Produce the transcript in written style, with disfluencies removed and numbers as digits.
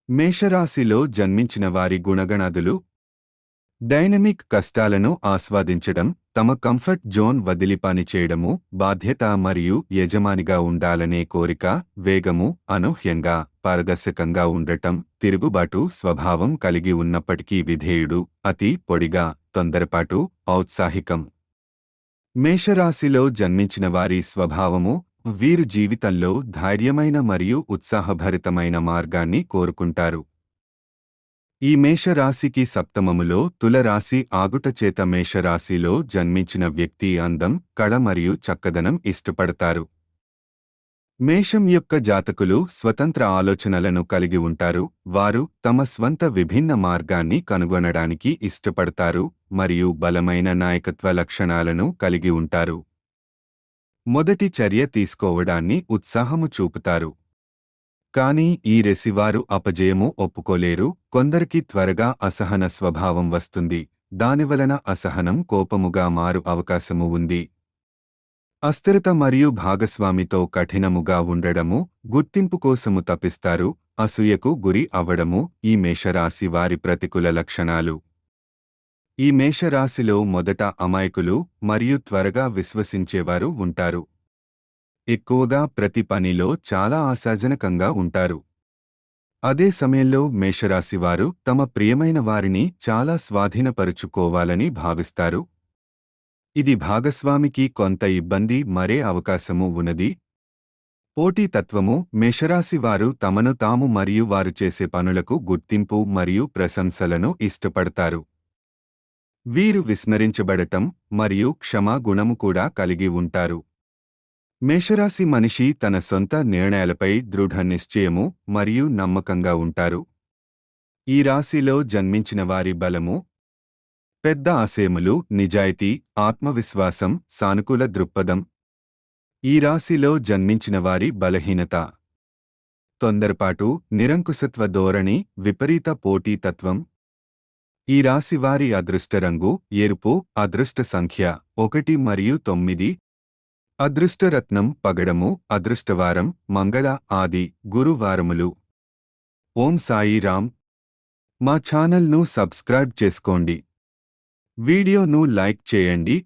మేషరాశిలో జన్మించిన వారి గుణగణాదులు డైనమిక్ కష్టాలను ఆస్వాదించడం, తమ కంఫర్ట్ జోన్ వదిలి పనిచేయడము, బాధ్యత మరియు యజమానిగా ఉండాలనే కోరిక, వేగము, అనూహ్యంగా, పారదర్శకంగా ఉండటం, తిరుగుబాటు స్వభావం కలిగి ఉన్నప్పటికీ విధేయుడు, అతి పొడిగా, తొందరపాటు, ఔత్సాహికం. మేషరాశిలో జన్మించిన వారి స్వభావము వీరు జీవితంలో ధైర్యమైన మరియు ఉత్సాహభరితమైన మార్గాన్ని కోరుకుంటారు. ఈ మేషరాశికి సప్తమములో తులరాశి ఆగుటచేత మేషరాశిలో జన్మించిన వ్యక్తి అందం, కళ మరియు చక్కదనం ఇష్టపడతారు. మేషం యొక్క జాతకులు స్వతంత్ర ఆలోచనలను కలిగి ఉంటారు. వారు తమ స్వంత విభిన్న మార్గాన్ని కనుగొనడానికి ఇష్టపడతారు మరియు బలమైన నాయకత్వ లక్షణాలను కలిగి ఉంటారు. మొదటి చర్య తీసుకోవడాన్ని ఉత్సాహము చూపుతారు. కానీ ఈ రెసివారు అపజయము ఒప్పుకోలేరు. కొందరికి త్వరగా అసహన స్వభావం వస్తుంది. దానివలన అసహనం కోపముగా మారు అవకాశము ఉంది. అస్థిరత మరియు భాగస్వామితో కఠినముగా ఉండడము, గుర్తింపు కోసము తపిస్తారు. అసూయకు గురి అవ్వడము ఈ మేషరాశి వారి ప్రతికూల లక్షణాలు. ఈ మేషరాశిలో మొదట అమాయకులు మరియు త్వరగా విశ్వసించేవారు ఉంటారు. ఎక్కువగా ప్రతి పనిలో చాలా ఆశాజనకంగా ఉంటారు. అదే సమయంలో మేషరాశివారు తమ ప్రియమైన వారిని చాలా స్వాధీనపరుచుకోవాలని భావిస్తారు. ఇది భాగస్వామికి కొంత ఇబ్బంది మరే అవకాశము ఉన్నది. పోటీతత్వము మేషరాశివారు తమను తాము మరియు వారు చేసే పనులకు గుర్తింపు మరియు ప్రశంసలను ఇష్టపడతారు. వీరు విస్మరించబడటం మరియు క్షమాగుణము కూడా కలిగి ఉంటారు. మేషరాశి మనిషి తన సొంత నిర్ణయాలపై దృఢ నిశ్చయము మరియు నమ్మకంగా ఉంటారు. ఈ రాశిలో జన్మించిన వారి బలము పెద్ద ఆశయములు, నిజాయితీ, ఆత్మవిశ్వాసం, సానుకూల దృక్పథం. ఈ రాశిలో జన్మించిన వారి బలహీనత తొందరపాటు, నిరంకుశత్వ ధోరణి, విపరీత పోటీతత్వం. ఈ రాశి వారి అదృష్ట రంగు ఎరుపు, అదృష్ట సంఖ్య 1 మరియు 9. అదృష్టరత్నం పగడము, అదృష్టవారం మంగళ, ఆది, గురువారములు. ఓం సాయి రామ్. మా ఛానల్ను సబ్స్క్రైబ్ చేసుకోండి. వీడియోను లైక్ చేయండి